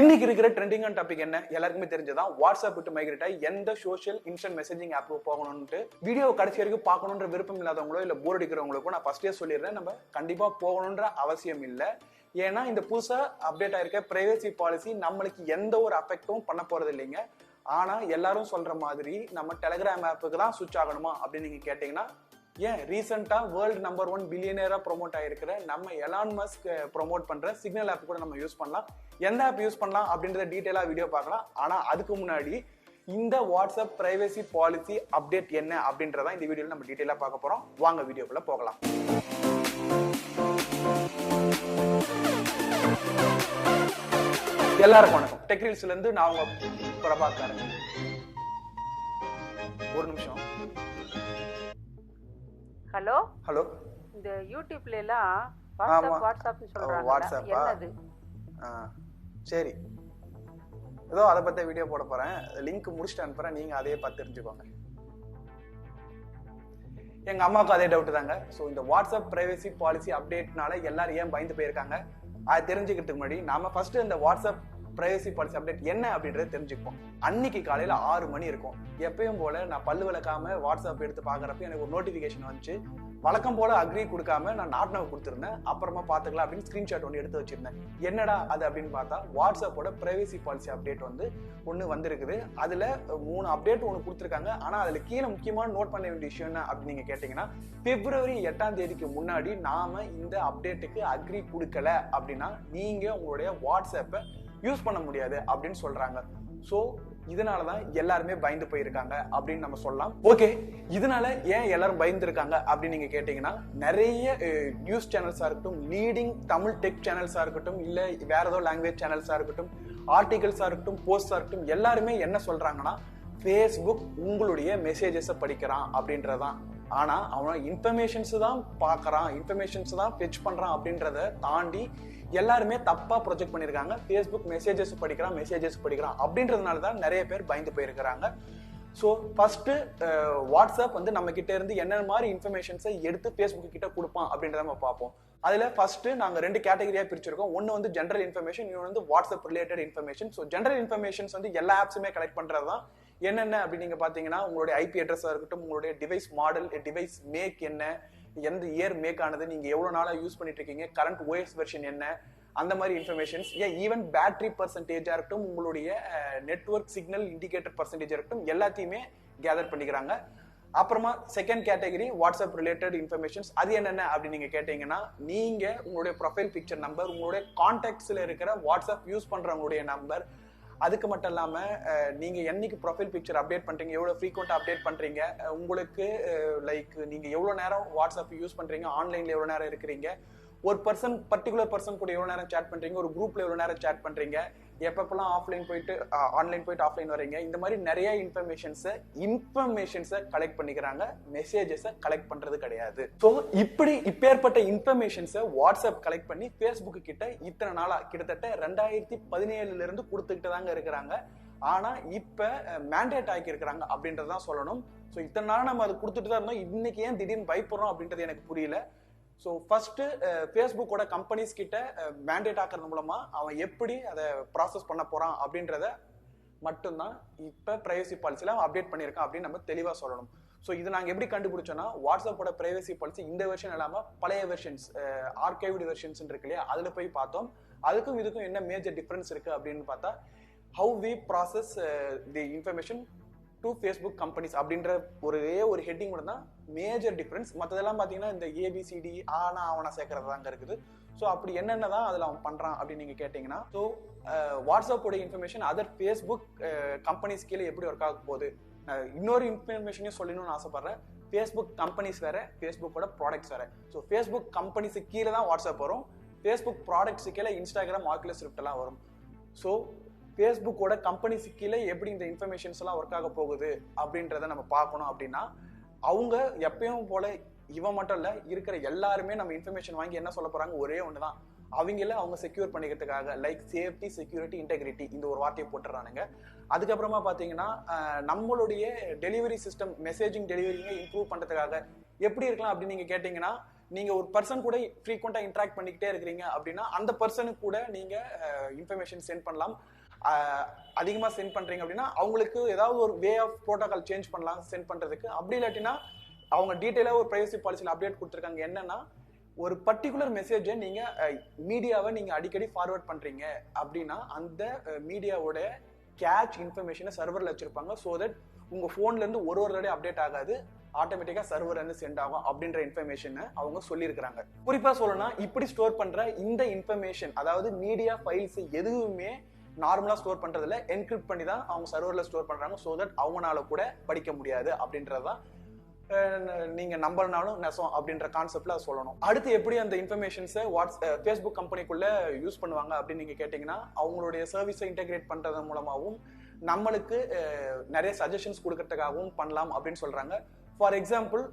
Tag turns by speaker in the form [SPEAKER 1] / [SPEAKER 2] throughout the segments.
[SPEAKER 1] இன்னைக்கு இருக்கிற ட்ரெண்டிங்கான டாபிக் என்ன எல்லாருக்குமே தெரிஞ்சதான் வாட்ஸ்அப் விட்டு மைக்ரேட் ஆகி எந்த சோஷியல் இன்ஸ்டன்ட் மெசேஜிங் ஆப் போகணும்னு வீடியோ கடைசி வரைக்கும் பார்க்கணுன்ற விருப்பம் இல்லாதவங்களோ இல்ல போர் அடிக்கிறவங்களுக்கும் நான் ஃபர்ஸ்டே சொல்லிடுறேன், நம்ம கண்டிப்பா போகணுன்ற அவசியம் இல்லை. ஏன்னா இந்த புதுசா அப்டேட் ஆயிருக்க பிரைவசி பாலிசி நம்மளுக்கு எந்த ஒரு அஃபெக்டும் பண்ண போறது இல்லைங்க. ஆனா எல்லாரும் சொல்ற மாதிரி நம்ம டெலிகிராம் ஆப்புக்கு தான் சுவிட்ச் ஆகணுமா அப்படின்னு நீங்க கேட்டீங்கன்னா, ஏன் ரீசெண்டா வேர்ல்டு நம்பர் 1 பில்லியனரா ப்ரோமோட் ஆயிருக்கிற நம்ம எலான் மஸ்க் ப்ரோமோட் பண்ற சிக்னல் ஆப் கூட நம்ம யூஸ் பண்ணலாம். எந்த ஆப் யூஸ் பண்ணலாம் அப்படின்றத டீடைலா வீடியோ பார்க்கலாம். ஆனா அதுக்கு முன்னாடி இந்த வாட்ஸ்அப் பிரைவசி பாலிசி அப்டேட் என்ன அப்படின்றத இந்த வீடியோல நம்ம டீடைலா பார்க்க போறோம். வாங்க வீடியோக்குள்ள போகலாம். எல்லாருக்கும் வணக்கம். டெக் ரீல்ஸ்ல இருந்து நான் உங்க பிரபாகரன். ஒரு நிமிஷம்.
[SPEAKER 2] Hello
[SPEAKER 1] hello.
[SPEAKER 2] இந்த யூடியூப்ல எல்லாம் வாட்ஸ்அப் சொல்றாங்க.
[SPEAKER 1] வாட்ஸ்அப் என்னது? சரி, ஏதோ அதை பத்தி வீடியோ போட போறேன். லிங்க் முடிச்சுட்டு அனுப்புறேன், நீங்க அதையே பார்த்து தெரிஞ்சுக்கோங்க. எங்க அம்மாவுக்கு அதே டவுட் தாங்க. ஸோ இந்த வாட்ஸ்அப் பிரைவசி பாலிசி அப்டேட்னால எல்லாரும் ஏன் பயந்து போயிருக்காங்க அதை தெரிஞ்சுக்கிறதுக்கு முன்னாடி நாம ஃபர்ஸ்ட் இந்த வாட்ஸ்அப் பிரைவசி பாலிசி அப்டேட் என்ன அப்படின்றத தெரிஞ்சுப்போம். அன்னைக்கு காலையில 6 மணி இருக்கும். எப்பயும் போல நான் பல்லு விளக்காம வாட்ஸ்அப் எடுத்து பாக்குறப்ப எனக்கு ஒரு நோட்டிபிகேஷன் வந்துச்சு. வழக்கம் போல அக்ரி கொடுக்காம நான் நாட் நவ் கொடுத்துருந்தேன். அப்புறமா பாத்துக்கலாம் அப்படின்னு ஸ்கிரீன்ஷாட் ஒன்று எடுத்து வச்சிருந்தேன். என்னடா அது அப்படின்னு பார்த்தா வாட்ஸ்அப்போட பிரைவசி பாலிசி அப்டேட் ஒன்னு வந்திருக்குது. அதுல 3 அப்டேட் ஒன்று கொடுத்துருக்காங்க. ஆனா அதுல கீழே முக்கியமான நோட் பண்ண வேண்டிய விஷயம் என்ன அப்படின்னு நீங்க கேட்டீங்கன்னா, பிப்ரவரி 8ஆம் தேதிக்கு முன்னாடி நாம இந்த அப்டேட்டுக்கு அக்ரி கொடுக்கல அப்படின்னா நீங்க உங்களுடைய வாட்ஸ்அப்பை யூஸ் பண்ண முடியாது அப்படின்னு சொல்றாங்க. சோ இதனாலதான் எல்லாருமே பயந்து போயிருக்காங்க அப்படின்னு நம்ம சொல்லலாம். ஓகே, இதனால ஏன் எல்லாரும் பயந்து இருக்காங்க அப்படின்னு நீங்க கேட்டீங்கன்னா, நிறைய நியூஸ் சேனல்ஸா இருக்கட்டும், லீடிங் தமிழ் டெக் சேனல்ஸா இருக்கட்டும், இல்ல வேற ஏதோ லாங்குவேஜ் சேனல்ஸா இருக்கட்டும், ஆர்டிகல்ஸா இருக்கட்டும், போஸ்டா இருக்கட்டும், எல்லாருமே என்ன சொல்றாங்கன்னா, ஃபேஸ்புக் உங்களுடைய மெசேஜஸை படிக்கிறான் அப்படின்றதான். ஆனா அவன் இன்ஃபர்மேஷன்ஸ் தான் பாக்குறான், இன்ஃபர்மேஷன்ஸ் தான் ஃபெட்ச் பண்றான் அப்படின்றத தாண்டி எல்லாருமே தப்பா ப்ரொஜெக்ட் பண்ணிருக்காங்க. ஃபேஸ்புக் மெசேஜஸ் படிக்கிறான் அப்படின்றதுனால தான் நிறைய பேர் பயந்து போயிருக்கிறாங்க. ஸோ ஃபர்ஸ்ட் வாட்ஸ்அப் நம்ம கிட்ட இருந்து என்ன மாதிரி இன்ஃபர்மேஷன்ஸை எடுத்து ஃபேஸ்புக் கிட்ட கொடுப்பான் அப்படின்றத நம்ம பார்ப்போம். அதுல ஃபர்ஸ்ட் நாங்க 2 கேட்டகரியா பிரிச்சிருக்கோம். ஒன்னு ஜெனரல் இன்ஃபர்மேஷன், இன்னொன்று WhatsApp related information. So general informations எல்லா ஆப்ஸுமே கலெக்ட் பண்றதுதான். என்னென்ன அப்படின்னு நீங்க பாத்தீங்கன்னா, உங்களுடைய ஐபி அட்ரஸா இருக்கட்டும், உங்களுடைய டிவைஸ் மாடல், டிவைஸ் மேக் என்ன, எந்த இயர் மேக் ஆனது, நீங்க எவ்வளவு நாளா யூஸ் பண்ணிட்டு இருக்கீங்க, கரண்ட் ஓஎஸ் வெர்ஷன் என்ன, அந்த மாதிரி இன்ஃபர்மேஷன்ஸ், ஈவன் பேட்டரி பர்சன்டேஜா இருக்கட்டும், உங்களுடைய நெட்வொர்க் சிக்னல் இண்டிகேட்டர் பர்சன்டேஜா இருக்கட்டும், எல்லாத்தையுமே கேதர் பண்ணிக்கிறாங்க. அப்புறமா second category WhatsApp related informations. அது என்னென்ன அப்படின்னு நீங்க கேட்டீங்கன்னா, நீங்க உங்களுடைய ப்ரொஃபைல் பிக்சர் நம்பர், உங்களுடைய கான்டாக்ட்ஸ்ல இருக்கிற வாட்ஸ்அப் யூஸ் பண்றவங்களுடைய நம்பர், அதுக்கு மட்டும் இல்லாம நீங்க என்னைக்கு ப்ரொஃபைல் பிக்சர் அப்டேட் பண்றீங்க, எவ்வளவு ஃப்ரீக்வெண்டா அப்டேட் பண்றீங்க, உங்களுக்கு லைக் நீங்க எவ்வளவு நேரம் வாட்ஸ்அப் யூஸ் பண்றீங்க, ஆன்லைன்ல எவ்வளவு நேரம் இருக்கிறீங்க, ஒரு பர்டிகுலர் பர்சன் கூட எவ்வளவு நேரம் சேட் பண்றீங்க, ஒரு குரூப்ல எவ்வளவு நேரம் சேட் பண்றீங்க, எப்பப்பெல்லாம் ஆன்லைன் போயிட்டு ஆஃப்லைன் வரீங்க, இந்த மாதிரி நிறைய இன்ஃபர்மேஷன்ஸை கலெக்ட் பண்ணிக்கிறாங்க. மெசேஜஸை கலெக்ட் பண்றது கிடையாது. ஸோ இப்பேற்பட்ட இன்ஃபர்மேஷன்ஸை வாட்ஸ்அப் கலெக்ட் பண்ணி ஃபேஸ்புக் கிட்ட இத்தனை நாளா கிட்டத்தட்ட 2017 இருந்து கொடுத்துக்கிட்டு தாங்க இருக்கிறாங்க. ஆனா இப்ப மேண்டேட் ஆக்கி இருக்கிறாங்க அப்படின்றதான் சொல்லணும். ஸோ இத்தனை நாள் நம்ம அது கொடுத்துட்டு தான் இருந்தோம். இன்னைக்கு ஏன் திடீர்னு பயப்படுறோம் அப்படின்றது எனக்கு புரியல. ஸோ ஃபர்ஸ்ட் ஃபேஸ்புக்கோட கம்பெனிஸ் கிட்ட மேண்டேட் ஆக்குறது மூலமா அவன் எப்படி அதை ப்ராசஸ் பண்ண போறான் அப்படின்றத மட்டும்தான் இப்ப பிரைவசி பாலிசியில அவன் அப்டேட் பண்ணியிருக்கான் அப்படின்னு நம்ம தெளிவா சொல்லணும். ஸோ இது நாங்கள் எப்படி கண்டுபிடிச்சோம்னா, வாட்ஸ்அப்போட பிரைவசி பாலிசி இந்த வெர்ஷன் இல்லாம பழைய வெர்ஷன்ஸ், ஆர்கைவ்டு வெர்ஷன்ஸ் இருக்கு இல்லையா, அதுல போய் பார்த்தோம். அதுக்கும் இதுக்கும் என்ன மேஜர் டிஃபரன்ஸ் இருக்கு அப்படின்னு பார்த்தா, how we process the information to Facebook companies அப்படின்ற ஒரு ஹெட்டிங் மட்டும் தான் மேஜர் டிஃபரன்ஸ். மற்றதெல்லாம் பார்த்தீங்கன்னா இந்த ஏபிசிடி ஆனா அவனை சேர்க்கறது தாங்க இருக்குது. ஸோ அப்படி என்னென்னதான் அதில் அவன் பண்றான் அப்படின்னு நீங்க கேட்டீங்கன்னா, ஸோ வாட்ஸ்அப்போட இன்ஃபர்மேஷன் அதர் ஃபேஸ்புக் கம்பெனிஸ் கீழே எப்படி ஒர்க் ஆக போகுது. இன்னொரு இன்ஃபர்மேஷனையும் சொல்லணும்னு ஆசைப்படுறேன். ஃபேஸ்புக் கம்பெனிஸ் வேற, ஃபேஸ்புக்கோட ப்ராடக்ட்ஸ் வேற. ஸோ ஃபேஸ்புக் கம்பெனிஸு கீழே தான் வாட்ஸ்அப் வரும், ஃபேஸ்புக் ப்ராடக்ட்ஸு கீழே இன்ஸ்டாகிராம், ஆக்குலஸ் ரிஃப்ட் எல்லாம் வரும். ஸோ ஃபேஸ்புக்கோட கம்பெனிஸு கீழே எப்படி இந்த இன்ஃபர்மேஷன்ஸ் எல்லாம் ஒர்க் ஆக போகுது அப்படின்றத நம்ம பார்க்கணும். அப்படின்னா அவங்க எப்பயும் போல இவன் மட்டும் இல்ல, இருக்கிற எல்லாருமே நம்ம இன்ஃபர்மேஷன் வாங்கி என்ன சொல்ல போறாங்க, ஒரே ஒண்ணுதான், அவங்கள அவங்க செக்யூர் பண்ணிக்கிறதுக்காக லைக் சேஃப்டி, செக்யூரிட்டி, இன்டெகிரிட்டி இந்த ஒரு வார்த்தையை போட்டுறானுங்க. அதுக்கப்புறமா பாத்தீங்கன்னா நம்மளுடைய டெலிவரி சிஸ்டம், மெசேஜிங் டெலிவரிங்க இம்ப்ரூவ் பண்றதுக்காக எப்படி இருக்கலாம் அப்படின்னு நீங்க கேட்டீங்கன்னா, நீங்க ஒரு பர்சன் கூட ஃப்ரீக்வெண்டா இன்டராக்ட் பண்ணிக்கிட்டே இருக்கிறீங்க அப்படின்னா அந்த பர்சனுக்கு கூட நீங்க இன்ஃபர்மேஷன் சென்ட் பண்ணலாம். அதிகமா சென்ட் பண்றீங்க அப்படின்னா அவங்களுக்கு ஏதாவது ஒரு வே ஆஃப் ப்ரோட்டோகால் சேஞ்ச் பண்ணலாம் சென்ட் பண்றதுக்கு. அப்படி இல்லாட்டினா அவங்க டீட்டெயிலா ஒரு பிரைவசி பாலிசியில் அப்டேட் கொடுத்துருக்காங்க. என்னன்னா ஒரு பர்டிகுலர் மெசேஜை நீங்க மீடியாவை நீங்க அடிக்கடி ஃபார்வர்ட் பண்றீங்க அப்படின்னா அந்த மீடியாவோட கேட்ச் இன்ஃபர்மேஷனை சர்வர்ல வச்சிருப்பாங்க. ஸோ தட் உங்க போன்ல இருந்து ஒரு தடவை அப்டேட் ஆகாது, ஆட்டோமேட்டிக்கா சர்வர் வந்து சென்ட் ஆகும் அப்படின்ற இன்ஃபர்மேஷனை அவங்க சொல்லியிருக்காங்க. குறிப்பா சொல்லணும்னா இப்படி ஸ்டோர் பண்ற இந்த இன்ஃபர்மேஷன், அதாவது மீடியா ஃபைல்ஸ் எதுவுமே நார்மலா ஸ்டோர் பண்றதுல என்கிரிப்ட் பண்ணி தான் அவங்க சர்வர்ல ஸ்டோர் பண்றாங்க. ஸோ தட் அவங்களால கூட படிக்க முடியாது அப்படின்றதான் நீங்க நம்பலனாலும் நெசம் அப்படின்ற கான்செப்ட்ல சொல்லணும். அடுத்து எப்படி அந்த இன்ஃபர்மேஷன்ஸை ஃபேஸ்புக் கம்பெனிக்குள்ள யூஸ் பண்ணுவாங்க அப்படின்னு நீங்க கேட்டீங்கன்னா அவங்களுடைய சர்வீஸை இன்டெகிரேட் பண்றது மூலமாகவும் நம்மளுக்கு நிறைய சஜஷன்ஸ் கொடுக்கறதுக்காகவும் பண்ணலாம் அப்படின்னு சொல்றாங்க. ஃபார் எக்ஸாம்பிள்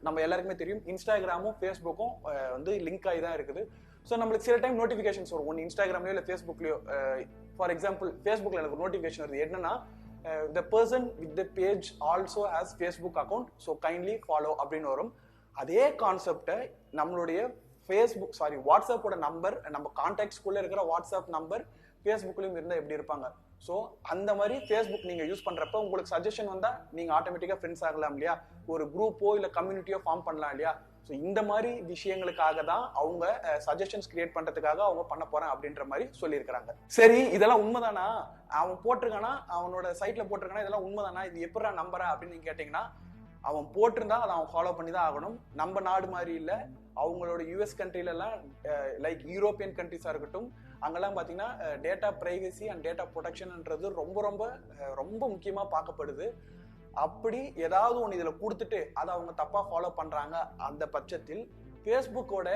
[SPEAKER 1] நம்ம எல்லாருக்குமே தெரியும் இன்ஸ்டாகிராமும் ஃபேஸ்புக்கும் வந்து லிங்க் ஆகி தான் இருக்குது. ஸோ நம்மளுக்கு சில டைம் நோட்டிஃபிகேஷன்ஸ் வரும், ஒன்று இன்ஸ்டாகிராம்லயோ இல்லை ஃபேஸ்புக்லயோ. ஃபார் எக்ஸாம்பிள் ஃபேஸ்புக்ல எனக்கு நோட்டிஃபிகேஷன் வருது, என்னன்னா the person with the page also has Facebook account, so kindly follow அப்படின்னு வரும். அதே கான்செப்டை நம்மளுடைய வாட்ஸ்அப்போட நம்பர், நம்ம கான்டாக்ட்ஸ்குள்ள இருக்கிற வாட்ஸ்அப் நம்பர் ஃபேஸ்புக்லயும் இருந்தா எப்படி இருப்பாங்க. ஸோ அந்த மாதிரி ஃபேஸ்புக் நீங்க யூஸ் பண்றப்ப உங்களுக்கு சஜஷன் வந்தா நீங்க ஆட்டோமேட்டிக்கா ஃப்ரெண்ட்ஸ் ஆகலாம் இல்லையா, ஒரு குரூப்போ இல்ல கம்யூனிட்டியோ ஃபார்ம் பண்ணலாம் இல்லையா. ஸோ இந்த மாதிரி விஷயங்களுக்காக தான் அவங்க சஜஷன்ஸ் கிரியேட் பண்றதுக்காக அவங்க பண்ண போறேன் அப்படின்ற மாதிரி சொல்லியிருக்காங்க. சரி, இதெல்லாம் உண்மைதானா, அவன் போட்டிருக்கானா, அவனோட சைட்ல போட்டிருக்கானா, இதெல்லாம் உண்மைதானா, இது எப்படா நம்புற அப்படின்னு நீங்க கேட்டீங்கன்னா அவன் போட்டிருந்தா அதை அவன் ஃபாலோ பண்ணி தான் ஆகணும். நம்ம நாடு மாதிரி இல்லை, அவங்களோட யூஎஸ் கண்ட்ரிலெல்லாம் லைக் யூரோப்பியன் கண்ட்ரிஸாக இருக்கட்டும், அங்கெல்லாம் பார்த்தீங்கன்னா டேட்டா பிரைவசி அண்ட் டேட்டா ப்ரொடெக்ஷன்ன்றது ரொம்ப ரொம்ப ரொம்ப முக்கியமாக பார்க்கப்படுது. அப்படி ஏதாவது ஒன்று இதில் கொடுத்துட்டு அதை அவங்க தப்பாக ஃபாலோ பண்ணுறாங்க அந்த பட்சத்தில் ஃபேஸ்புக்கோட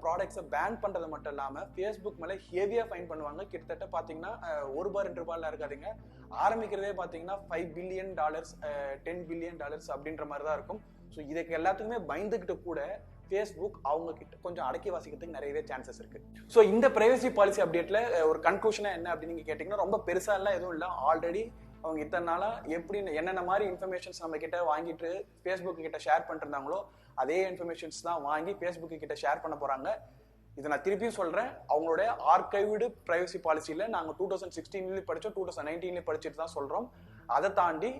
[SPEAKER 1] ப்ராடக்ட்ஸை பேன் பண்ணுறது மட்டும் இல்லாமல் ஃபேஸ்புக் மேலே ஹெவியாக ஃபைன் பண்ணுவாங்க. கிட்டத்தட்ட பார்த்தீங்கன்னா $1 $2 இருக்காதுங்க, ஆரம்பிக்கிறதே பார்த்தீங்கன்னா $5 பில்லியன் $10 பில்லியன் அப்படின்ற மாதிரி தான் இருக்கும். ஸோ இதுக்கு எல்லாத்துக்குமே பயந்துக்கிட்டு கூட ஃபேஸ்புக் அவங்க கிட்ட கொஞ்சம் அடக்கி வாசிக்கிறதுக்கு நிறையவே சான்சஸ் இருக்கு. ஸோ இந்த பிரைவசி பாலிசி அப்டேட்ல ஒரு கன்க்ளூஷனா என்ன அப்படின்னு நீங்க கேட்டீங்கன்னா ரொம்ப பெருசா எல்லாம் எதுவும் இல்லை. ஆல்ரெடி அவங்க இத்தனை நாளா எப்படி என்னென்ன மாதிரி இன்ஃபர்மேஷன்ஸ் நம்ம கிட்ட வாங்கிட்டு ஃபேஸ்புக் கிட்ட ஷேர் பண்ணிருந்தாங்களோ அதே இன்ஃபர்மேஷன்ஸ் தான் வாங்கி ஃபேஸ்புக் கிட்ட ஷேர் பண்ண போறாங்க. இதை நான் திருப்பியும் சொல்றேன், அவங்களோட ஆர்கைவ்டு பிரைவசி பாலிசியில நாங்கள் 2016 படிச்சோம், 2019 படிச்சுட்டு தான் சொல்றோம். அதை தாண்டி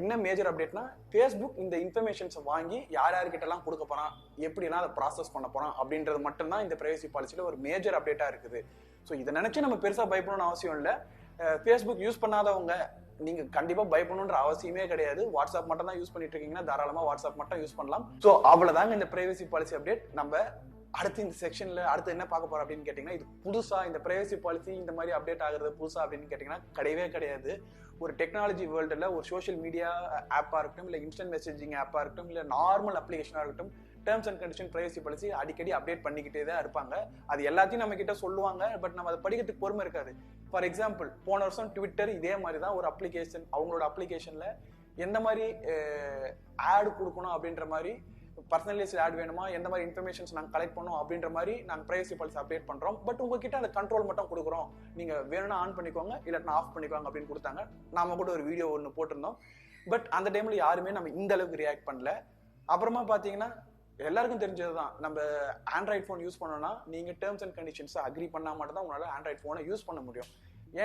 [SPEAKER 1] இன்னும் மேஜர் அப்டேட்னா ஃபேஸ்புக் இந்த இன்ஃபர்மேஷன்ஸை வாங்கி யார் யார்கிட்டலாம் கொடுக்க போறான், எப்படிலாம் அதை ப்ராசஸ் பண்ண போறான் அப்படின்றது மட்டும்தான் இந்த பிரைவசி பாலிசியில ஒரு மேஜர் அப்டேட்டா இருக்குது. ஸோ இதை நினைச்சு நம்ம பெருசா பயப்படணும்னு அவசியம் இல்லை. ஃபேஸ்புக் யூஸ் பண்ணாதவங்க நீங்க கண்டிப்பா பயப்படணுன்ற அவசியமே கிடையாது. வாட்ஸ்அப் மட்டும் தான் யூஸ் பண்ணிட்டு இருக்கீங்கன்னா தாராளமா வாட்ஸ்அப் மட்டும் யூஸ் பண்ணலாம். ஸோ அவ்வளவுதாங்க இந்த பிரைவசி பாலிசி அப்டேட். நம்ம அடுத்து இந்த செக்ஷன்ல அடுத்து என்ன பார்க்க போறோம் அப்படின்னு கேட்டீங்கன்னா, இது புதுசா இந்த பிரைவசி பாலிசி இந்த மாதிரி அப்டேட் ஆகுறது புதுசா அப்படின்னு கேட்டீங்கன்னா கிடையவே கிடையாது. ஒரு டெக்னாலஜி வேர்ல்டுல ஒரு சோஷியல் மீடியா ஆப்பா இருக்கட்டும், இல்ல இன்ஸ்டன்ட் மெசேஜிங் ஆப்பா இருக்கட்டும், இல்ல நார்மல் அப்ளிகேஷனா இருக்கட்டும், terms and condition privacy policy அடிக்கடி அப்டேட் பண்ணிக்கிட்டே தான் இருப்பாங்க. அது எல்லாத்தையும் நம்ம கிட்ட சொல்லுவாங்க, பட் நம்ம அதை படிக்கிறதுக்கு பொறுமை இருக்காது. ஃபார் எக்ஸாம்பிள் போன வருஷம் ட்விட்டர் இதே மாதிரி தான் ஒரு அப்ளிகேஷன், அவங்களோட அப்ளிகேஷன்ல எந்த மாதிரி ஆட் கொடுக்கணும் அப்படின்ற மாதிரி, பர்சனலைஸ்ட் ஆட் வேணுமா, எந்த மாதிரி இன்ஃபர்மேஷன்ஸ் நாங்கள் கலெக்ட் பண்ணோம் அப்படின்ற மாதிரி நாங்கள் பிரைவசி பாலிசி அப்டேட் பண்றோம். பட் உங்ககிட்ட அந்த கண்ட்ரோல் மட்டும் கொடுக்குறோம், நீங்க வேணும்னா ஆன் பண்ணிக்கோங்க இல்லாட்டினா ஆஃப் பண்ணிக்கோங்க அப்படின்னு கொடுத்தாங்க. நாம கூட ஒரு வீடியோ ஒன்று போட்டிருந்தோம். பட் அந்த டைம்ல யாருமே நம்ம இந்த அளவுக்கு ரியாக்ட் பண்ணல. அப்புறமா பாத்தீங்கன்னா எல்லாருக்கும் தெரிஞ்சதுதான், நம்ம ஆண்ட்ராய்ட் ஃபோன் யூஸ் பண்ணோம்னா நீங்க டேர்ம்ஸ் அண்ட் கண்டிஷன்ஸ் அக்ரி பண்ணா மட்டும் தான் உங்களால ஆண்ட்ராய்ட் ஃபோனை யூஸ் பண்ண முடியும்.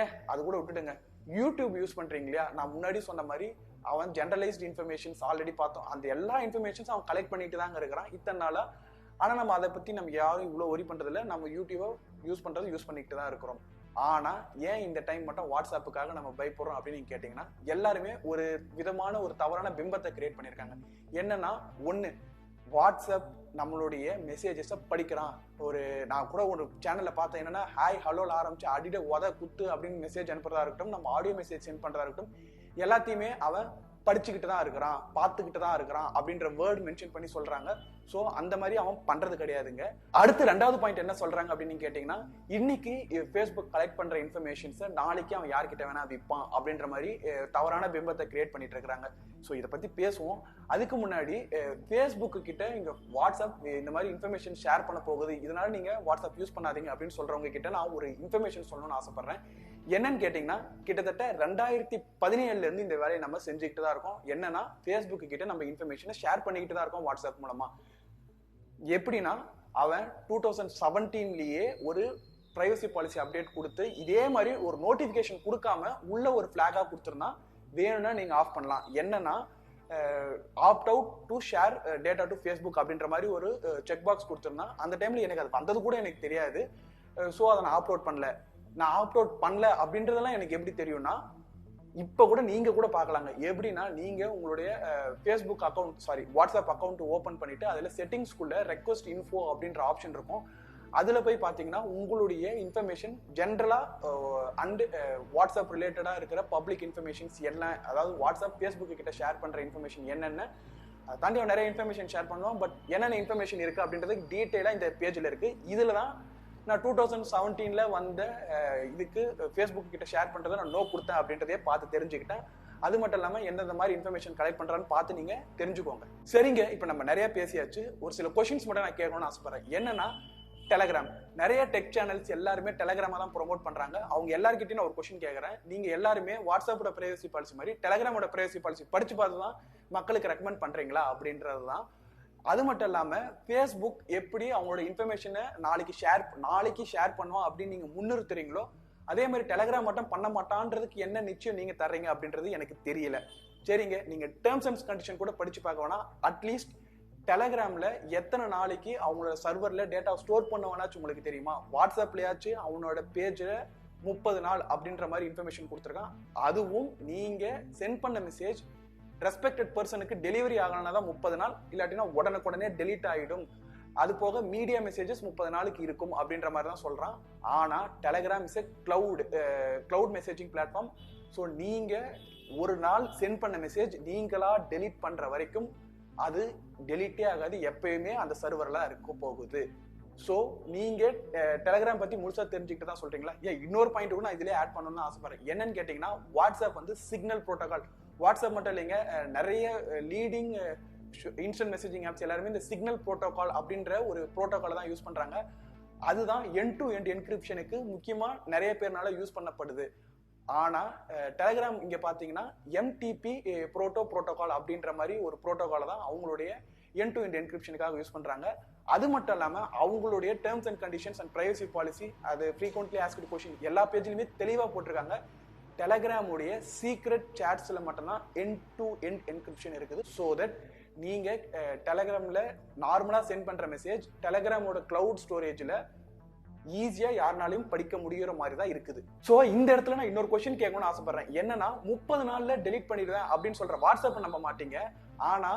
[SPEAKER 1] ஏன் அது கூட விட்டுடுங்க, யூடியூப் யூஸ் பண்றீங்க இல்லையா, நான் முன்னாடி சொன்ன மாதிரி அவன் ஜெனரலைஸ்ட் இன்ஃபர்மேஷன்ஸ் ஆல்ரெடி பார்த்தோம், அந்த எல்லா இன்ஃபர்மேஷன்ஸ் அவன் கலெக்ட் பண்ணிட்டு தாங்க இருக்கிறான் இத்தனை நாளா. ஆனா நம்ம அதை பத்தி நம்ம யாரும் இவ்வளவு ஒரி பண்றதில்ல, நம்ம யூடியூபை யூஸ் பண்ணிட்டு தான் இருக்கிறோம். ஆனா ஏன் இந்த டைம் மட்டும் வாட்ஸ்அப்புக்காக நம்ம பயப்படுறோம் அப்படின்னு நீங்க கேட்டீங்கன்னா, எல்லாருமே ஒரு விதமான ஒரு தவறான பிம்பத்தை கிரியேட் பண்ணிருக்காங்க. என்னன்னா, ஒண்ணு வாட்ஸ்அப் நம்மளுடைய மெசேஜஸை படிக்கிறான். நான் கூட ஒரு சேனல்ல பார்த்தேன், என்னன்னா ஹாய் ஹலோல ஆரம்பிச்சு அடிட உத குத்து அப்படின்னு மெசேஜ் அனுப்புறதா இருக்கட்டும், நம்ம ஆடியோ மெசேஜ் சென்ட் பண்றதா இருக்கட்டும், எல்லாத்தையுமே அவன் படிச்சுக்கிட்டு தான் இருக்கிறான், பார்த்துக்கிட்டு தான் இருக்கிறான் அப்படின்ற வேர்டு மென்ஷன் பண்ணி சொல்றாங்க. ஸோ அந்த மாதிரி அவன் பண்றது கிடையாதுங்க. அடுத்து ரெண்டாவது பாயிண்ட் என்ன சொல்றாங்க அப்படின்னு கேட்டீங்கன்னா, இன்னைக்கு ஃபேஸ்புக் கலெக்ட் பண்ற இன்ஃபர்மேஷன்ஸை நாளைக்கு அவன் யார்கிட்ட வேணா விற்பான் அப்படின்ற மாதிரி தவறான பிம்பத்தை கிரியேட் பண்ணிட்டு இருக்கிறாங்க. ஸோ இதை பத்தி பேசுவோம். அதுக்கு முன்னாடி ஃபேஸ்புக் கிட்ட இங்க வாட்ஸ்அப் இந்த மாதிரி இன்ஃபர்மேஷன் ஷேர் பண்ண போகுது, இதனால நீங்க வாட்ஸ்அப் யூஸ் பண்ணாதீங்க அப்படின்னு சொல்றவங்க கிட்ட நான் ஒரு இன்ஃபர்மேஷன் சொல்லணும்னு ஆசைப்படுறேன். என்னன்னு கேட்டீங்கன்னா, கிட்டத்தட்ட 2017 இருந்து இந்த வேலையை நம்ம செஞ்சுக்கிட்டு தான் இருக்கோம். என்னன்னா, ஃபேஸ்புக் கிட்ட நம்ம இன்ஃபர்மேஷனை ஷேர் பண்ணிக்கிட்டு தான் இருக்கோம் வாட்ஸ்அப் மூலமா. எப்படின்னா அவன் 2017லயே ஒரு பிரைவசி பாலிசி அப்டேட் கொடுத்து இதே மாதிரி ஒரு நோட்டிபிகேஷன் கொடுக்காம உள்ள ஒரு பிளாகா கொடுத்துருந்தா வேணும்னா நீங்க ஆஃப் பண்ணலாம். என்னன்னா opt out to share data to Facebook அப்படின்ற மாதிரி ஒரு செக் பாக்ஸ் கொடுத்துருந்தா அந்த டைம்ல எனக்கு அது வந்தது கூட எனக்கு தெரியாது. ஸோ அதை நான் ஆப்ட் அவுட் பண்ணல. நான் ஆப்ட் அவுட் பண்ணல அப்படின்றதெல்லாம் எனக்கு எப்படி தெரியும்னா இப்போ கூட நீங்க கூட பார்க்கலாங்க. எப்படின்னா நீங்க உங்களுடைய Facebook account WhatsApp account open பண்ணிட்டு அதுல செட்டிங்ஸ்குள்ள ரெக்வஸ்ட் இன்ஃபோ அப்படின்ற ஆப்ஷன் இருக்கும். அதுல போய் பாத்தீங்கன்னா உங்களுடைய இன்ஃபர்மேஷன் ஜென்ரலா அண்ட் வாட்ஸ்அப் ரிலேட்டடா இருக்கிற பப்ளிக் இன்ஃபர்மேஷன்ஸ் என்ன, அதாவது வாட்ஸ்அப் ஃபேஸ்புக் கிட்ட ஷேர் பண்ற இன்ஃபர்மேஷன் என்னென்ன, அதை தாண்டி நிறைய இன்ஃபர்மேஷன் ஷேர் பண்ணுவோம். பட் என்னென்ன இன்ஃபர்மேஷன் இருக்கு அப்படின்றது டீட்டெயிலா இந்த பேஜ்ல இருக்கு. இதுல தான் நான் 2017ல வந்த இதுக்கு ஃபேஸ்புக் கிட்ட ஷேர் பண்றதை நான் நோ கொடுத்தேன் அப்படின்றதே பார்த்து தெரிஞ்சுக்கிட்டேன். அது மட்டும் இல்லாம எந்தெந்த மாதிரி இன்ஃபர்மேஷன் கலெக்ட் பண்றான்னு பார்த்து நீங்க தெரிஞ்சுக்கோங்க. சரிங்க, இப்போ நம்ம நிறைய பேசியாச்சு. ஒரு சில கொஸ்டின்ஸ் மட்டும் நான் கேட்கணும்னு ஆசைப்படுறேன். என்னன்னா டெலகிராம், நிறைய டெக் சேனல்ஸ் எல்லாருமே டெலகிராமா தான் ப்ரோமோட் பண்றாங்க. அவங்க எல்லாருக்கிட்டையும் நான் ஒரு கொஸ்டின் கேட்கறேன். நீங்க எல்லாருமே வாட்ஸ்அப்போட பிரைவசி பாலிசி மாதிரி டெலகிராமோட பிரைவசி பாலிசி படிச்சு பார்த்து தான் மக்களுக்கு ரெக்கமெண்ட் பண்றீங்களா அப்படின்றது தான். அது மட்டும் இல்லாம ஃபேஸ்புக் எப்படி அவங்களோட இன்ஃபர்மேஷனை நாளைக்கு ஷேர் பண்ணுவோம் அப்படின்னு நீங்க முன்னிறுத்துறீங்களோ அதே மாதிரி டெலகிராம் மட்டும் பண்ண மாட்டான்றதுக்கு என்ன நிச்சயம் நீங்க தர்றீங்க அப்படின்றது எனக்கு தெரியல. சரிங்க, நீங்க டேர்ம்ஸ் அண்ட் கண்டிஷன் கூட படிச்சு பார்க்க வேணாம். அட்லீஸ்ட் டெலகிராம்ல எத்தனை நாளைக்கு அவங்களோட சர்வர்ல டேட்டா ஸ்டோர் பண்ணுவானாச்சும் உங்களுக்கு தெரியுமா? வாட்ஸ்அப்லயாச்சும் அவனோட பேஜ்ல 30 நாள் அப்படின்ற மாதிரி இன்ஃபர்மேஷன் கொடுத்துருக்கான். அதுவும் நீங்க சென்ட் பண்ண மெசேஜ் ரெஸ்பெக்டட் பர்சனுக்கு டெலிவரி ஆகலனா தான் 30 நாள், இல்லாட்டினா உடனுக்குடனே டெலீட் ஆகிடும். அது போக மீடியா மெசேஜஸ் 30 நாளுக்கு இருக்கும் அப்படின்ற மாதிரி தான் சொல்றான். ஆனா Telegram is cloud messaging platform. So நீங்க ஒரு நாள் சென்ட் பண்ண மெசேஜ் நீங்களா டெலீட் பண்ற வரைக்கும் அது டெலீட்டே ஆகாது, எப்பயுமே அந்த சர்வர்ல இருக்க போகுது. ஸோ நீங்க டெலகிராம் பத்தி முழுசா தெரிஞ்சுக்கிட்டு தான் சொல்றீங்களா? இன்னொரு பாயிண்ட் கூட நான் இதுலயே ஆட் பண்ணணும்னு ஆசைப்படுறேன். என்னன்னு கேட்டீங்கன்னா வாட்ஸ்அப் சிக்னல் புரோட்டோகால். வாட்ஸ்அப் மட்டும் இல்லைங்க, நிறைய லீடிங் இன்ஸ்டன்ட் மெசேஜிங் ஆப்ஸ் எல்லாருமே இந்த சிக்னல் புரோட்டோகால் அப்படின்ற ஒரு புரோட்டோகாலை தான் யூஸ் பண்றாங்க. அதுதான் எண்ட் டு எண்ட் என்கிரிப்ஷனுக்கு முக்கியமா நிறைய பேர்னால யூஸ் பண்ணப்படுது. ஆனா டெலகிராம் இங்க பாத்தீங்கன்னா எம்டிபி புரோட்டோகால் அப்படின்ற மாதிரி ஒரு புரோட்டோகாலை தான் அவங்களுடைய எண்ட் டு எண்ட் என்கிரிப்ஷனுக்காக யூஸ் பண்றாங்க. அது மட்டும் இல்லாம அவங்களுடைய terms and conditions and privacy policy, அது ஃப்ரீக்வென்ட்லி ஆஸ்க்டு கொஸ்டின் எல்லா பேஜ்லயுமே தெளிவா போட்டிருக்காங்க. டெலகிராமுடைய சீக்ரெட் சாட்ஸ்ல மட்டும்தான் எண்ட் டு எண்ட் என்கிரிப்ஷன் இருக்குது. ஸோ தட் நீங்க டெலகிராம்ல நார்மலா சென்ட் பண்ற மெசேஜ் டெலகிராமோட கிளவுட் ஸ்டோரேஜ்ல ஈஸியா யாருனாலையும் படிக்க முடியுற மாதிரி தான் இருக்குது. சோ இந்த இடத்துல நான் இன்னொரு கொஸ்டின் கேட்கணும்னு ஆசைப்படுறேன். என்னன்னா 30 நாள்ல டெலீட் பண்ணிடுவேன் அப்படின்னு சொல்ற வாட்ஸ்அப் நம்ப மாட்டீங்க, ஆனா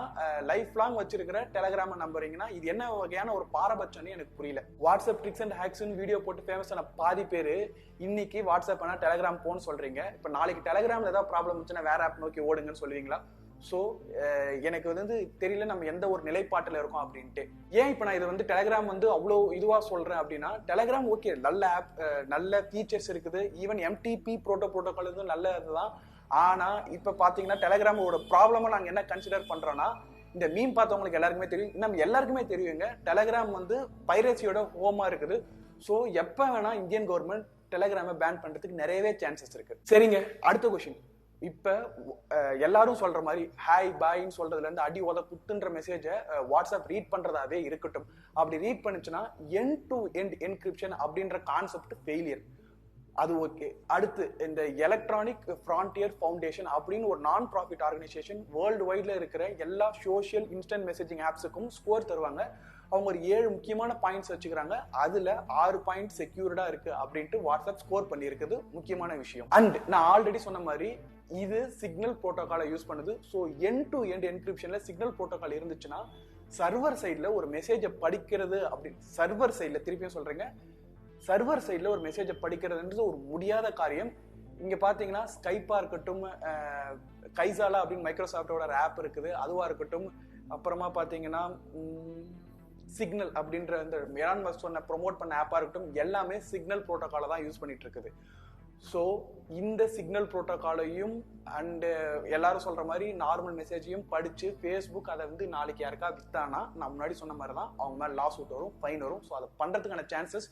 [SPEAKER 1] லைஃப் லாங் வச்சிருக்கிற டெலகிராம நம்புறீங்கன்னா இது என்ன வகையான ஒரு பாரபட்சம்னு எனக்கு புரியல. வாட்ஸ்அப் ட்ரிக்ஸ் அண்ட் ஹேக்ஸ்னு வீடியோ போட்டு ஃபேமஸ் ஆன பாதி பேரு இன்னைக்கு வாட்ஸ்அப் டெலகிராம் போன்னு சொல்றீங்க. இப்ப நாளைக்கு டெலகிராம்ல ஏதாவது ப்ராப்ளம் இருந்துச்சுன்னா வேற ஆப் நோக்கி ஓடுங்கன்னு சொல்லுவீங்களா? ஸோ எனக்கு தெரியல நம்ம எந்த ஒரு நிலைப்பாட்டில் இருக்கோம் அப்படின்ட்டு. ஏன் இப்போ நான் இதை டெலகிராம் அவ்வளோ இதுவாக சொல்றேன் அப்படின்னா, டெலகிராம் ஓகே நல்ல ஆப், நல்ல ஃபீச்சர்ஸ் இருக்குது. ஈவன் எம்டிபி புரோட்டோகால் நல்ல இதுதான். ஆனா இப்போ பார்த்தீங்கன்னா டெலகிராமோட ப்ராப்ளமா நாங்கள் என்ன கன்சிடர் பண்றோம்னா, இந்த மீம் பார்த்தவங்களுக்கு எல்லாருக்குமே தெரியும், நம்ம எல்லாருக்குமே தெரியுங்க, டெலகிராம் பைரசியோட ஹோமா இருக்குது. ஸோ எப்போ வேணா இந்தியன் கவர்மெண்ட் டெலகிராமை பேன் பண்றதுக்கு நிறையவே சான்சஸ் இருக்கு. சரிங்க, அடுத்த கொஸ்டின். இப்ப எல்லாரும் சொல்ற மாதிரி ஹாய் பாய்ன்னு சொல்றதுல இருந்து அடி உத குத்துன்ற மெசேஜை வாட்ஸ்அப் ரீட் பண்றதாவே இருக்கட்டும். அப்படி ரீட் பண்ணுச்சுன்னா எண்ட் டு எண்ட் என்கிரிப்ஷன் அப்படின்ற கான்செப்ட் ஃபெயிலியர். அது ஓகே. அடுத்து இந்த எலக்ட்ரானிக் ஃப்ரான்டியர் ஃபவுண்டேஷன் அப்படின்னு ஒரு நான் ப்ராஃபிட் ஆர்கனைசேஷன் வேர்ல்டு வைட்ல இருக்கிற எல்லா சோஷியல் இன்ஸ்டன்ட் மெசேஜிங் ஆப்ஸுக்கும் ஸ்கோர் தருவாங்க. அவங்க ஒரு 7 முக்கியமான பாயிண்ட்ஸ் வச்சுக்கிறாங்க. அதுல 6 பாயிண்ட் செக்யூர்டா இருக்கு அப்படின்ட்டு வாட்ஸ்அப் ஸ்கோர் பண்ணியிருக்குது. முக்கியமான விஷயம். அண்ட் நான் ஆல்ரெடி சொன்ன மாதிரி இது சிக்னல் புரோட்டோகாலை யூஸ் பண்ணுது. ஸோ எண்ட் டு எண்ட் என்கிரிப்ஷன்ல சிக்னல் புரோட்டோகால் இருந்துச்சுன்னா சர்வர் சைட்ல ஒரு மெசேஜை படிக்கிறது அப்படின்னு, சர்வர் சைட்ல திருப்பியும் சொல்றேங்க, சர்வர் சைட்ல ஒரு மெசேஜை படிக்கிறதுன்றது ஒரு முடியாத காரியம். இங்க பாத்தீங்கன்னா ஸ்கைப்பா இருக்கட்டும், கைசாலா அப்படின்னு மைக்ரோசாஃப்டோட ஆப் இருக்குது, அதுவா இருக்கட்டும், அப்புறமா பாத்தீங்கன்னா சிக்னல் அப்படின்ற இந்த எலான் மஸ்க் சொன்ன ப்ரொமோட் பண்ண ஆப்பா இருக்கட்டும், எல்லாமே சிக்னல் புரோட்டோகாலை தான் யூஸ் பண்ணிட்டு இருக்குது. ஸோ இந்த சிக்னல் புரோட்டோகாலையும் அண்ட் எல்லாரும் சொல்ற மாதிரி நார்மல் மெசேஜையும் படிச்சு ஃபேஸ்புக் அதை நாளைக்கு யாருக்கா வித்தானா நான் முன்னாடி சொன்ன மாதிரி தான் அவங்க மேலே லாஸ் அவுட் வரும், ஃபைன் வரும். ஸோ அதை பண்றதுக்கான சான்சஸ்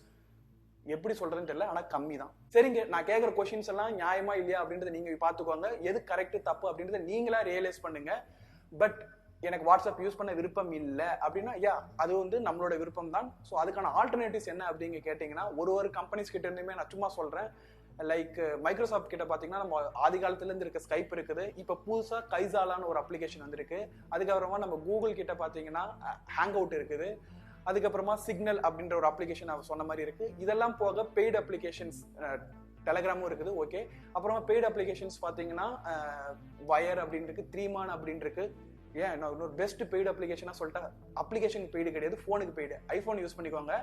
[SPEAKER 1] எப்படி சொல்றதுன்னு தெரியல, ஆனா கம்மி தான். சரிங்க, நான் கேட்குற கொஸ்டின்ஸ் எல்லாம் நியாயமா இல்லையா அப்படின்றத நீங்க பார்த்துக்கோங்க. எது கரெக்ட் தப்பு அப்படின்றத நீங்களா ரியலைஸ் பண்ணுங்க. பட் எனக்கு வாட்ஸ்அப் யூஸ் பண்ண விருப்பம் இல்லை அப்படின்னா அது வந்து நம்மளோட விருப்பம் தான். ஸோ அதுக்கான ஆல்டர்னேட்டிவ்ஸ் என்ன அப்படிங்க கேட்டிங்கன்னா, ஒரு கம்பெனிஸ் கிட்ட இருந்துமே நான் சும்மா சொல்கிறேன். லைக் மைக்ரோசாஃப்ட் கிட்ட பார்த்தீங்கன்னா நம்ம ஆதி காலத்துலேருந்து இருக்க ஸ்கைப் இருக்குது. இப்போ புதுசாக கைசாலான்னு ஒரு அப்ளிகேஷன் வந்துருக்கு. அதுக்கப்புறமா நம்ம கூகுள் கிட்ட பார்த்தீங்கன்னா ஹேங் அவுட் இருக்குது. அதுக்கப்புறமா சிக்னல் அப்படின்ற ஒரு அப்ளிகேஷன் அவர் சொன்ன மாதிரி இருக்குது. இதெல்லாம் போக பெய்டு அப்ளிகேஷன்ஸ் டெலகிராமும் இருக்குது. ஓகே, அப்புறமா பெய்டு அப்ளிகேஷன்ஸ் பார்த்தீங்கன்னா வயர் அப்படின்னு இருக்கு, 3 அப்படின்னு இருக்கு. ஏன் நான் இன்னொரு பெஸ்ட் பெய்டு அப்ளிகேஷனாக சொல்லிட்டேன். அப்ளிகேஷன் பெய்டு கிடையாது, ஃபோனுக்கு பெய்டு. ஐஃபோன் யூஸ் பண்ணிக்கோங்க.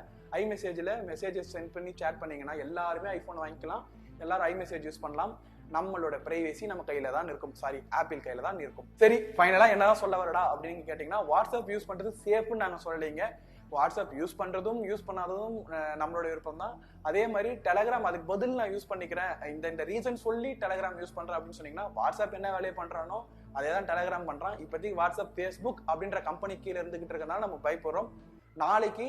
[SPEAKER 1] ஐமெசேஜில் மெசேஜஸ் சென்ட் பண்ணி சேட் பண்ணிங்கன்னா எல்லாருமே ஐஃபோன் வாங்கிக்கலாம். எல்லாரும் ஐமெசேஜ் யூஸ் பண்ணலாம். நம்மளோட பிரைவேசி நம்ம கையில தான் இருக்கும். சாரி, ஆப்பிள் கையில தான் இருக்கும். சரி, ஃபைனலா என்னதான் சொல்ல வரடா அப்படின்னு கேட்டீங்கன்னா, வாட்ஸ்அப் யூஸ் பண்றது சேஃப்னு நாங்க சொல்லலைங்க. வாட்ஸ்அப் யூஸ் பண்றதும் யூஸ் பண்ணாததும் நம்மளோட விருப்பம் தான். அதே மாதிரி டெலகிராம் அதுக்கு பதில் நான் யூஸ் பண்ணிக்கிறேன், இந்த ரீசன் சொல்லி டெலகிராம் யூஸ் பண்றேன் அப்படின்னு சொன்னீங்கன்னா, வாட்ஸ்அப் என்ன வேலையை பண்றானோ அதே தான் டெலகிராம் பண்றான். இப்போதைக்கு வாட்ஸ்அப் ஃபேஸ்புக் அப்படின்ற கம்பெனி கீழே இருந்துகிட்டு இருக்கிறதுனால நம்ம பயப்படுறோம். நாளைக்கு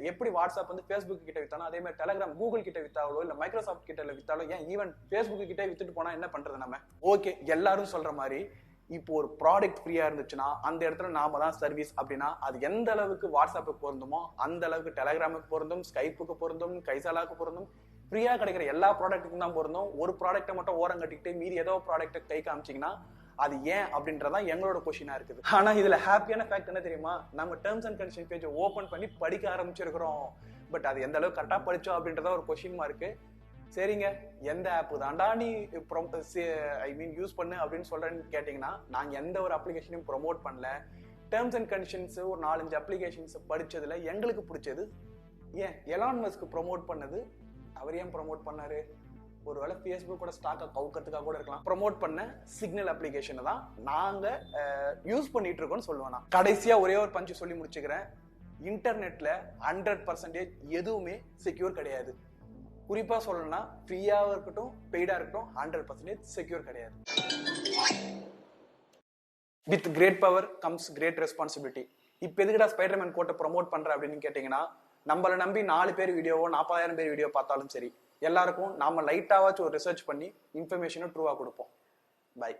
[SPEAKER 1] எப்படி வாட்ஸ்அப் வந்து ஃபேஸ்புக் கிட்ட வித்தானோ அதே மாதிரி டெலகிராம் கூகுள் கிட்ட வித்தாலோ இல்ல மைக்ரோசாஃப்ட் கிட்ட வித்தாலோ, ஏன் ஈவன் ஃபேஸ்புக் கிட்ட வித்துட்டு போனா என்ன பண்றது நம்ம? ஓகே, எல்லாரும் சொல்ற மாதிரி இப்போ ஒரு ப்ராடக்ட் ஃப்ரீயா இருந்துச்சுன்னா அந்த இடத்துல நாம தான் சர்வீஸ் அப்படின்னா, அது எந்த அளவுக்கு வாட்ஸ்அப்புக்கு பொருந்துமோ அந்த அளவுக்கு டெலகிராமுக்கு பொருந்தும், ஸ்கைப்புக்கு பொருந்தும், கைசாலாக்கு பொருந்தும். ஃப்ரீயா கிடைக்கிற எல்லா ப்ராடக்ட்டுக்கும் தான் பொருந்தும். ஒரு ப்ராடக்ட்டை மட்டும் ஓரம் கட்டிக்கிட்டு மீதி ஏதோ ப்ராடக்ட்டை கை காமிச்சிங்கன்னா அது ஏன் அப்படின்றதான் எங்களோட கொஸ்டினா இருக்குது. ஆனா இதுல ஹாப்பியான ஃபேக்ட் என்ன தெரியுமா? நம்ம டேர்ம்ஸ் அண்ட் கண்டிஷன் பேஜை ஓபன் பண்ணி படிக்க ஆரம்பிச்சிருக்கிறோம். பட் அது எந்த அளவுக்கு கரெக்டா படிச்சோம் அப்படின்றத ஒரு கொஸ்டின் மார்க்கு. சரிங்க, எந்த ஆப் தாண்டா நீ யூஸ் பண்ணு அப்படின்னு சொல்றேன்னு கேட்டீங்கன்னா, நாங்க எந்த ஒரு அப்ளிகேஷனையும் ப்ரொமோட் பண்ணல. டேர்ம்ஸ் அண்ட் கண்டிஷன்ஸ் ஒரு 4-5 அப்ளிகேஷன்ஸ் படிச்சதுல எங்களுக்கு பிடிச்சது ஏன் எலான் மஸ்க் ப்ரொமோட் பண்ணது. அவர் ஏன் ப்ரொமோட் பண்ணாரு? ஒருவேளை ஃபேஸ்புக்கோட ஸ்டாக்கை கவுக்கிறதுக்காக கூட இருக்கலாம். ப்ரொமோட் பண்ண சிக்னல் அப்ளிகேஷனை தான் நாங்க யூஸ் பண்ணிட்டு இருக்கோம்னு சொல்லுவேன். நான் கடைசியா ஒரே ஒரு பஞ்சு சொல்லி முடிச்சுக்கிறேன். இன்டர்நெட்ல 100% எதுவுமே செக்யூர் கிடையாது. குறிப்பா சொல்லணும்னா ஃப்ரீயாக இருக்கட்டும் பெய்டா இருக்கட்டும் 100% செக்யூர் கிடையாது. With great power comes great responsibility. இப்போ எதுக்குடா ஸ்பைடர்மேன் கோட்டை ப்ரொமோட் பண்ற அப்படின்னு கேட்டீங்கன்னா, நம்மளை நம்பி 4 பேர் வீடியோவோ 40,000 பேர் வீடியோ பார்த்தாலும் சரி, எல்லாருக்கும் நாம லைட்டாவாச்சும் ஒரு ரிசர்ச் பண்ணி இன்ஃபர்மேஷனும் ட்ரூவா கொடுப்போம். பை.